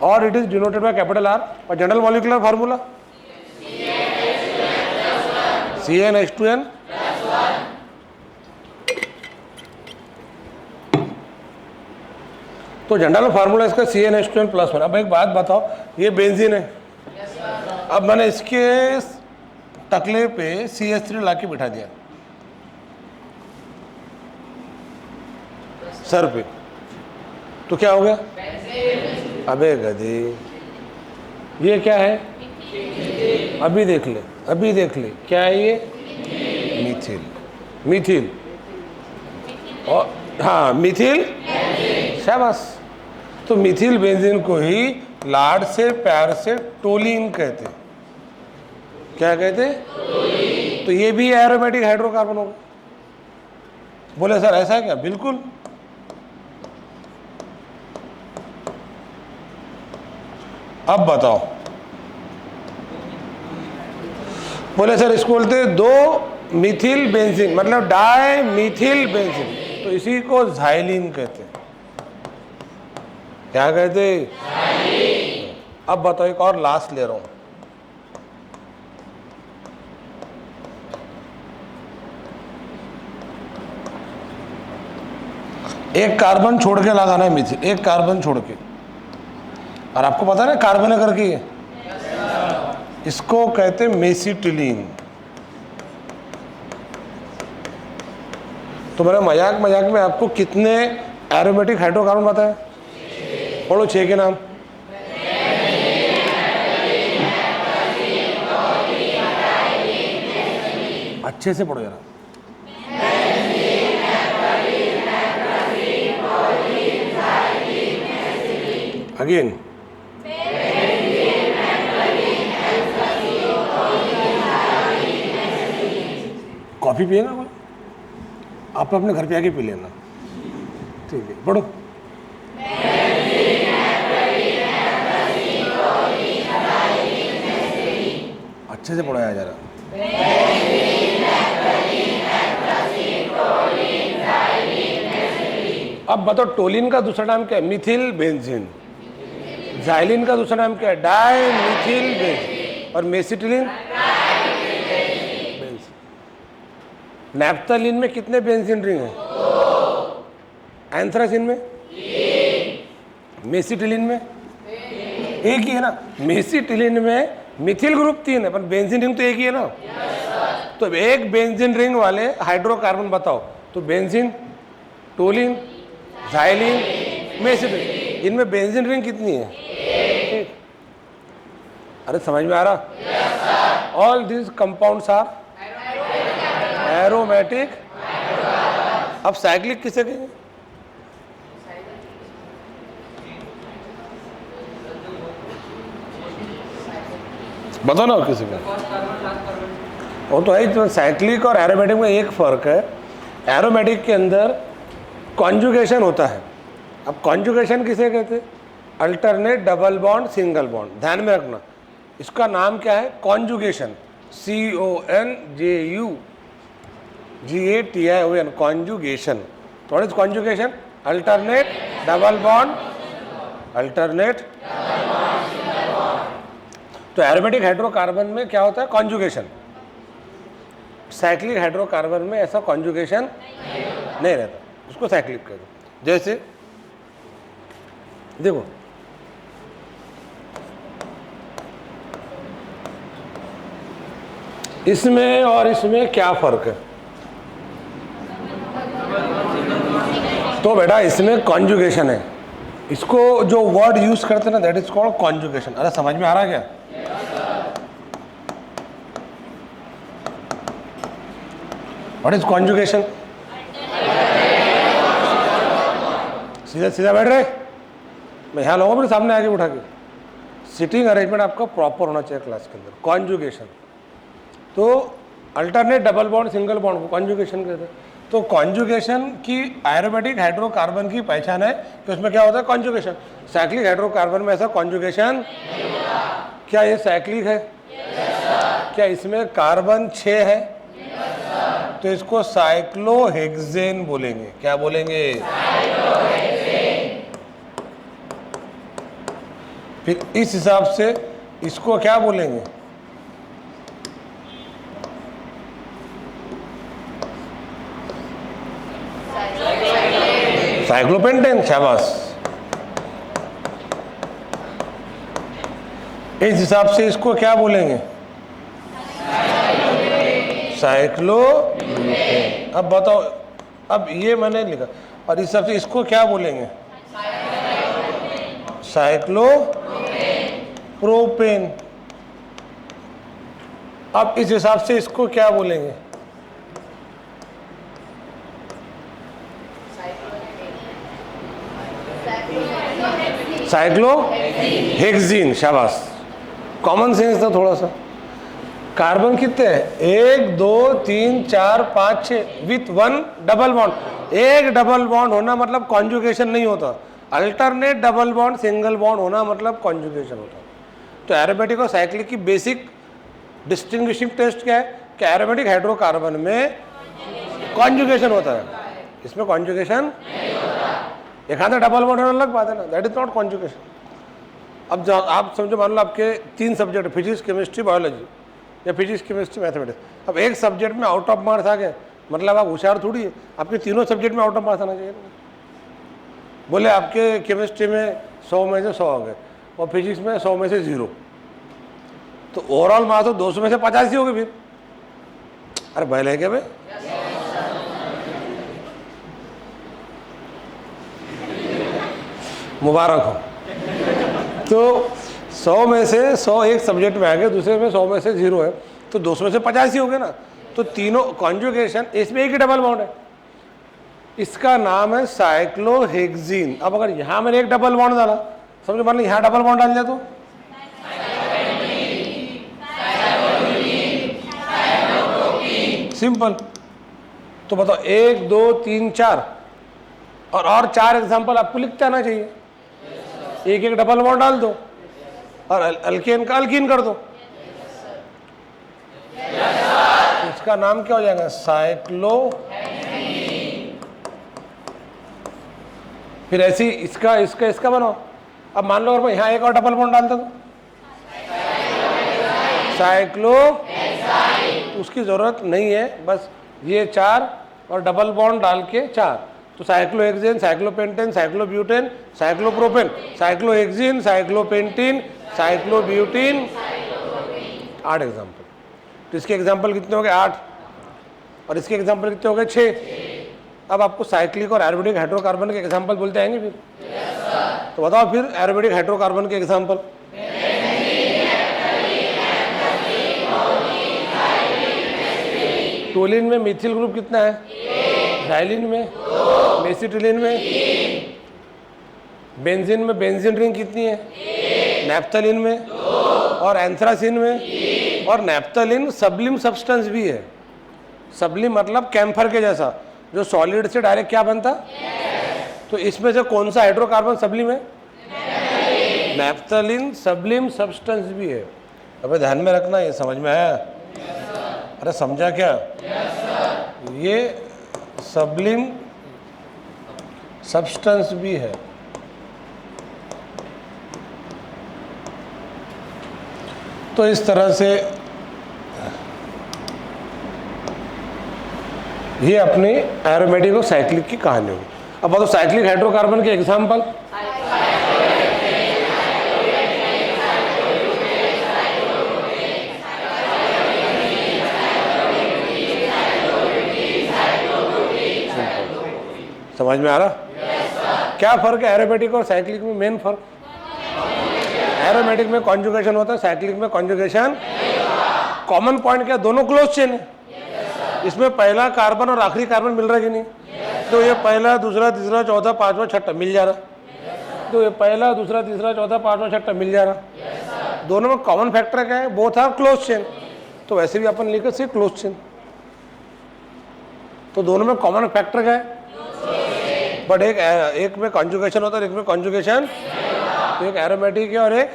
और it is denoted by capital are. और general molecular formula CnH2n। तो general formula इसका CnH2n+1। अब एक बात बताओ, ये बेंजीन है, अब मैंने इसके टकले पे CH3 ला के बिठा दिया सर पे, तो क्या हो गया? अबे गधे, ये क्या है? अभी देख ले, अभी देख ले, क्या है ये? मीथिल। मीथिल, और हाँ मिथिल, शाबाश। तो मिथिल बेंजीन को ही लाड से प्यार से टोलीन कहते हैं। क्या कहते? तो ये भी एरोमेटिक हाइड्रोकार्बन होगा। बोले सर ऐसा है क्या? बिल्कुल। अब बताओ, बोले सर इसको बोलते हैं दो मिथिल बेंजीन, मतलब डाई मिथिल बेंजीन, तो इसी को ज़ाइलिन कहते हैं। क्या कहते? अब बताओ, एक और लास्ट ले रहा हूं। एक कार्बन छोड़ के लगाना है मिथिल, एक कार्बन छोड़ के, और आपको पता है ना कार्बन करके ये, इसको कहते हैं मेसिटिलीन। तो मैंने मजाक मजाक में आपको कितने एरोमेटिक हाइड्रोकार्बन बताए? पढ़ो 6 के नाम। अच्छे से पढ़ो जरा। अगेन, कॉफी पिएगा कोई? आप अपने घर पे आके पी लेना, ठीक है? पढ़ो। अच्छे से पढ़ाया जरा। अब बताओ टोलिन का दूसरा नाम क्या है? मिथिल बेंजीन। ज़ाइलिन का दूसरा नाम क्या है? Dimethylbenzene. और मेसिटिलीन, नैप्थलीन में कितने बेंजीन रिंग हैं? 2। एंथ्रासिन में? 3। मेसिटिलीन में? 1 ही है ना। मेसिटिलीन में मिथिल ग्रुप 3 है, पर बेंजीन रिंग तो 1 ही है ना। तो एक बेंजीन रिंग वाले हाइड्रोकार्बन बताओ, तो बेंजीन, टोलिन, ज़ाइलिन, मेसिटिलीन, इनमें बेंजीन रिंग कितनी है? 1। अरे समझ में आ रहा? All this compounds are aromatic. अब साइक्लिक किसे कहेंगे? बताओ ना किसी को। वो तो है, तो साइक्लिक और एरोमेटिक में एक फ़र्क है, एरोमेटिक के अंदर कॉन्जुगेशन होता है। अब कॉन्जुगेशन किसे कहते हैं? Alternate double bond single bond. ध्यान में रखना, इसका नाम क्या है? Conjugation. CONJUGATION, conjugation. What is conjugation? Alternate double bond, alternate. तो एरोमेटिक हाइड्रोकार्बन में क्या होता है? कॉन्जुगेशन। साइक्लिक हाइड्रोकार्बन में ऐसा कॉन्जुगेशन नहीं रहता, उसको साइक्लिक कहते हैं। जैसे देखो, इसमें और इसमें क्या फर्क है? तो बेटा इसमें कॉन्जुगेशन है, इसको जो वर्ड यूज करते हैं ना, दैट इज कॉल्ड कॉन्जुगेशन। अरे समझ में आ रहा है क्या? What is conjugation? सीधा सीधा बैठ रहे, मैं यहाँ लाऊंगा मेरे सामने आके उठा के। सिटिंग अरेंजमेंट आपका प्रॉपर होना चाहिए क्लास के अंदर। कॉन्जुगेशन, तो alternate double bond single bond को कॉन्जुगेशन कहते हैं। तो कॉन्जुगेशन की एरोमेटिक हाइड्रोकार्बन की पहचान है कि उसमें क्या होता है? कॉन्जुगेशन। साइक्लिक हाइड्रोकार्बन में ऐसा कॉन्जुगेशन क्या? ये साइक्लिक है? क्या इसमें कार्बन 6 है? तो इसको साइक्लोहेक्सेन बोलेंगे। क्या बोलेंगे? फिर इस हिसाब से इसको क्या बोलेंगे? साइक्लोपेंटेन। शाबाश। इस हिसाब से इसको क्या बोलेंगे? साइक्लो। अब बताओ, अब ये मैंने लिखा, और इस हिसाब से इसको क्या बोलेंगे? Cyclo propane. अब इस हिसाब से इसको क्या बोलेंगे? Cyclo hexene. शाबाश, कॉमन सेंस था थोड़ा सा। कार्बन कितने हैं? 1 2 3 4 5 6 विथ 1 डबल बॉन्ड। एक डबल बॉन्ड होना मतलब कॉन्जुगेशन नहीं होता। Alternate double bond single bond होना मतलब कॉन्जुगेशन होता है। तो एरोमेटिक और साइक्लिक की बेसिक डिस्टिंग्विशिंग टेस्ट क्या है? कि एरोमेटिक हाइड्रोकार्बन में कॉन्जुगेशन होता है, इसमें कॉन्जुगेशन नहीं होता। एक हाथ डबल बॉन्ड होना अलग बात है ना, दैट इज नॉट कॉन्जुगेशन। अब आप समझो, मान लो आपके 3 सब्जेक्ट, फिजिक्स, केमिस्ट्री, बायोलॉजी, या फिजिक्स, केमिस्ट्री, मैथमेटिक्स। अब एक सब्जेक्ट में आउट ऑफ मार्क्स आ गए, मतलब आप होशियार थोड़ी है, आपके तीनों सब्जेक्ट में आउट ऑफ मार्क्स आना चाहिए। बोले आपके केमिस्ट्री में 100 में से 100 आ गए और फिजिक्स में 100 में से 0, तो ओवरऑल मार्क्स तो 200 में से 50 ही हो गए फिर। अरे बैल है क्या भाई? मुबारक हो। तो 100 में से 100 एक सब्जेक्ट में आ गए, दूसरे में 100 में से 0 है, तो 200 में से 50 ही हो गए ना। तो तीनों कॉन्जुगेशन, इसमें एक ही डबल बॉन्ड है, इसका नाम है साइक्लोहेक्सीन। अब अगर यहाँ मैंने एक डबल बॉन्ड डाला, समझो मान लो यहाँ डबल बॉन्ड डाल दिया तो सिंपल। तो बताओ 1 2 3 4 और 4 एग्जाम्पल आपको लिखते आना चाहिए। एक एक डबल बॉन्ड डाल दो और अल्केन का अल्कीन कर दो। इसका नाम क्या हो जाएगा? साइक्लो। फिर ऐसी इसका इसका इसका बनाओ। अब मान लो अगर मैं यहाँ एक और डबल बॉन्ड डालता तो साइक्लो, उसकी जरूरत नहीं है, बस ये 4 और डबल बॉन्ड डाल के 4। तो cyclohexane, cyclopentane, cyclobutane, cyclopropane, cyclohexene, cyclopentene, cyclobutene. 8 example. तो इसके एग्जाम्पल कितने हो गए? 8। और इसके एग्जाम्पल कितने हो गए? 6। अब आपको साइक्लिक और एरोमेटिक हाइड्रोकार्बन के एग्जाम्पल बोलते आएंगे फिर। तो बताओ फिर एरोमेटिक हाइड्रोकार्बन के एग्जाम्पल। टोलिन में मिथिल ग्रुप कितना है? डाइलिन में, मेसिटिलिन में, बेंजीन में बेंजीन रिंग कितनी है? नैप्थलीन में और एंथ्रासिन में। और नैप्थलीन सब्लिम सब्सटेंस भी है। सब्लिम मतलब कैम्फर के जैसा, जो सॉलिड से डायरेक्ट क्या बनता? तो इसमें से कौन सा हाइड्रोकार्बन सब्लिम है? नैप्थलीन सब्लिम सब्सटेंस भी है। अब ध्यान में रखना, ये समझ में आया? अरे समझा क्या? ये सब्लिम सब्सटेंस भी है। तो इस तरह से ये अपनी एरोमेटिक और साइक्लिक की कहानी होगी। अब बताओ साइक्लिक हाइड्रोकार्बन के एग्जाम्पल। समझ में आ रहा? क्या फर्क है एरोमेटिक और साइक्लिक में? मेन फर्क, एरोमेटिक में कॉन्जुगेशन होता है, साइक्लिक में कॉन्जुगेशन। कॉमन पॉइंट क्या? दोनों क्लोज चेन है। इसमें पहला कार्बन और आखिरी कार्बन मिल रहा है कि नहीं? तो ये पहला, दूसरा, तीसरा, चौथा, पांचवा, छठा मिल जा रहा। तो ये पहला, दूसरा, तीसरा, चौथा, पांचवा, छठा मिल जा रहा। दोनों में कॉमन फैक्टर क्या है? Both are close chain. तो वैसे भी अपन लिखे से क्लोज चेन। तो दोनों में कॉमन फैक्टर क्या है? बट एक में कॉन्जुगेशन होता है, एक में कॉन्जुगेशन। तो एक एरोमेटिक है और एक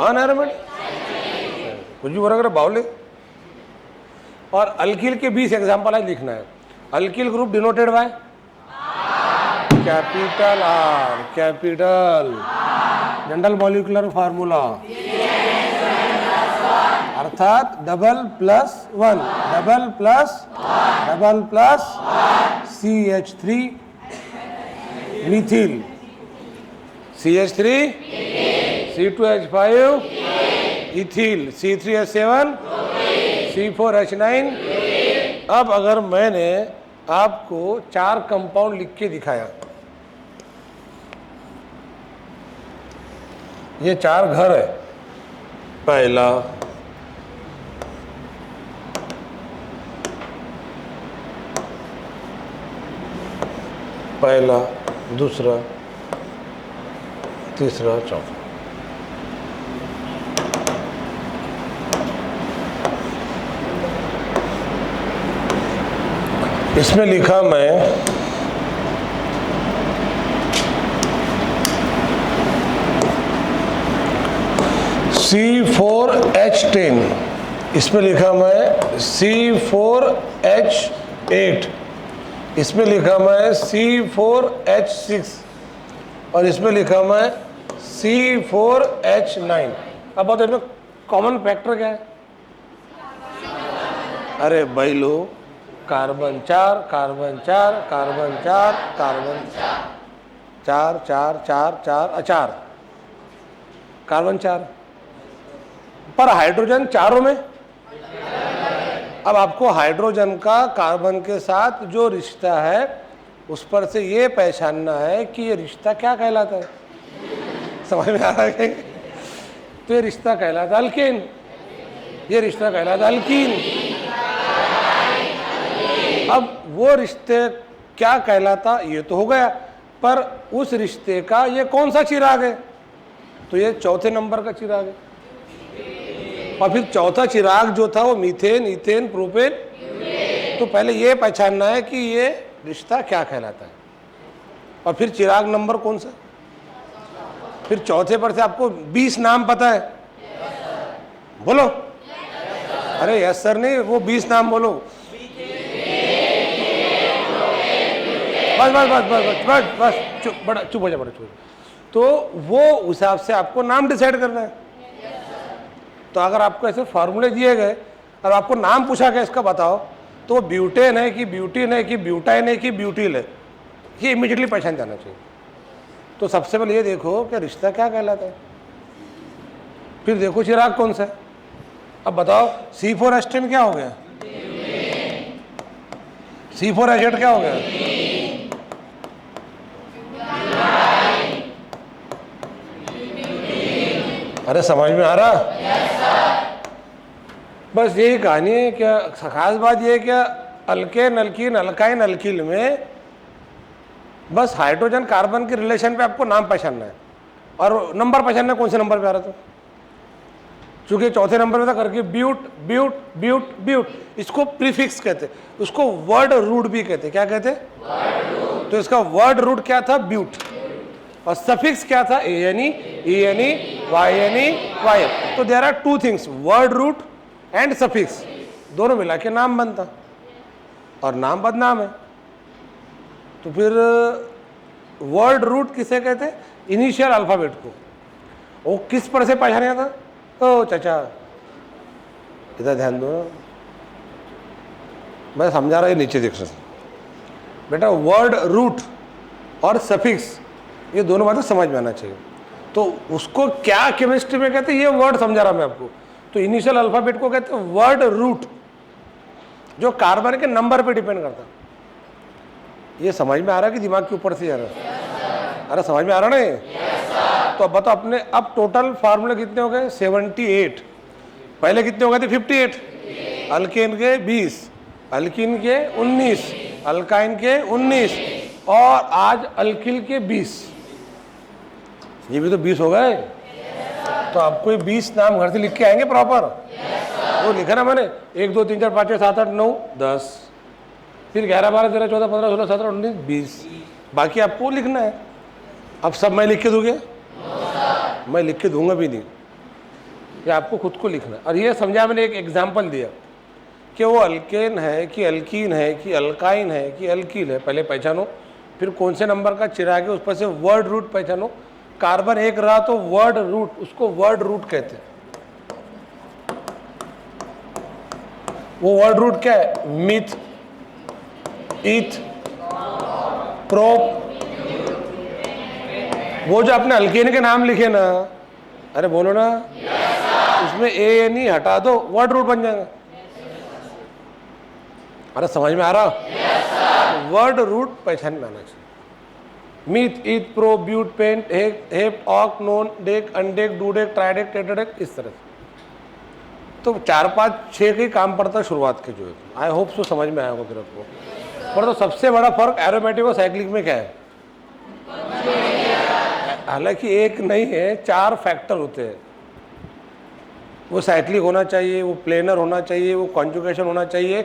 अनएरोमेटिक। कुछ भी बोला कर बावले। और अल्किल के 20 एग्जाम्पल आज लिखना है। Alkyl group denoted by capital R, capital general molecular formula अर्थात double plus one CH3 methyl CH3 C2H5 ethyl C3H7 C4H9। अब अगर मैंने आपको 4 कंपाउंड लिख के दिखाया, ये 4 घर है, पहला दूसरा तीसरा चौथा। इसमें लिखा मैं C4H10, इसमें लिखा मैं C4H8, इसमें लिखा मैं C4H6 और इसमें लिखा मैं C4H9। अब बताओ इसमें कॉमन फैक्टर क्या है? अरे भाई लो, carbon 4 carbon 4 carbon 4 carbon 4 4 4 4 4 carbon 4 पर हाइड्रोजन चारों में। अब आपको हाइड्रोजन का कार्बन के साथ जो रिश्ता है उस पर से ये पहचानना है कि ये रिश्ता क्या कहलाता है। समझ में आ रहा है? तो ये रिश्ता कहलाता है अल्केन, ये रिश्ता कहलाता है अल्कीन। अब वो रिश्ते क्या कहलाता ये तो हो गया, पर उस रिश्ते का ये कौन सा चिराग है? तो ये चौथे नंबर का चिराग है। और फिर चौथा चिराग जो था वो मीथेन, इथेन, प्रोपेन। तो पहले ये पहचानना है कि ये रिश्ता क्या कहलाता है, और फिर चिराग नंबर कौन सा। फिर चौथे पर से आपको 20 नाम पता है? बोलो। अरे यस सर नहीं, वो 20 नाम बोलो। बस बस बस बस बस बस चुप, बड़ा चुप हो जा, बड़ा चुप। तो वो उस हिसाब से आपको नाम डिसाइड करना है। तो अगर आपको ऐसे फार्मूले दिए गए और आपको नाम पूछा गया इसका बताओ, तो ब्यूटेन है कि ब्यूटीन है कि ब्यूटाइन है कि ब्यूटिल है, ये इमीडिएटली पहचान जाना चाहिए। तो सबसे पहले ये देखो कि रिश्ता क्या कहलाता है, फिर देखो चिराग कौन सा है। अब बताओ C4H10 क्या हो गया, C4H8 क्या हो गया? अरे समझ में आ रहा? बस यही कहानी है। क्या खास बात यह है क्या, अल्केन, अल्कीन, अल्काइन, अल्किल में बस हाइड्रोजन कार्बन के रिलेशन पे आपको नाम पहचानना है और नंबर पहचानना है कौन से नंबर पे आ रहा था। चूंकि चौथे नंबर पे था करके ब्यूट ब्यूट ब्यूट ब्यूट, इसको प्रीफिक्स कहते, उसको वर्ड रूट भी कहते। क्या कहते? तो इसका वर्ड रूट क्या था? ब्यूट। और सफिक्स क्या था? ANE, ENE, YNE, YN। तो there are 2 things, word root and suffix, दोनों मिला के नाम बनता, और नाम बदनाम है। तो फिर वर्ड रूट किसे कहते हैं? इनिशियल अल्फाबेट को। वो किस पर से पहचाना था? ओ चाचा इधर ध्यान दो, मैं समझा रहा, नीचे देख सकते बेटा। वर्ड रूट और सफिक्स ये दोनों बातें समझ में आना चाहिए। तो उसको क्या केमिस्ट्री में कहते हैं ये वर्ड समझा रहा मैं आपको। तो इनिशियल अल्फाबेट को कहते हैं वर्ड रूट, जो कार्बन के नंबर पे डिपेंड करता। ये समझ में आ रहा है कि दिमाग के ऊपर से जा रहा है? अरे समझ में आ रहा ना ये? तो अब बताओ अपने, अब टोटल फार्मूले कितने हो गए? 78। पहले कितने हो गए थे? 58। अल्केन के 20, अल्किन के 19, अल्काइन के 19 और आज अल्किल के 20। ये भी तो 20 हो गए। तो आपको ये 20 नाम घर से लिख के आएंगे प्रॉपर? वो लिखा ना मैंने, 1 2 3 4 5 6 7 8 9 10, फिर 11 12 13 14 15 16 17 19 20, बाकी आपको लिखना है। अब सब मैं लिख के दूंगा? मैं लिख के दूंगा भी नहीं, ये आपको खुद को लिखना है। और ये समझा मैंने, एक एग्जाम्पल दिया कि वो अल्केन है कि अल्कीन है कि अल्काइन है कि अल्कील है, पहले पहचानो। फिर कौन से नंबर का चिराग है उस पर से वर्ड रूट पहचानो, कार्बन एक रहा तो वर्ड रूट, उसको वर्ड रूट कहते हैं। वो वर्ड रूट क्या है? Meth, eth, prop. वो जो आपने अल्केन के नाम लिखे ना, अरे बोलो ना, उसमें ए नहीं हटा दो, वर्ड रूट बन जाएगा। अरे समझ में आ रहा? वर्ड रूट पहचान में आना चाहिए। मीथ, ईथ, प्रो, ब्यूट, पेंट, हेप, ऑक, नोन, डेक, अनडेक, डूडेक, ट्राइडेक, टेट्राडेक, इस तरह से। तो 4 5 6 के काम पड़ता है शुरुआत के जो है। आई होप सो समझ में आया होगा फिर आपको। पर तो सबसे बड़ा फर्क एरोमेटिक और साइक्लिक में क्या है? हालांकि एक नहीं है, 4 फैक्टर होते हैं। वो साइक्लिक होना चाहिए, वो प्लेनर होना चाहिए, वो कॉन्जुगेशन होना चाहिए,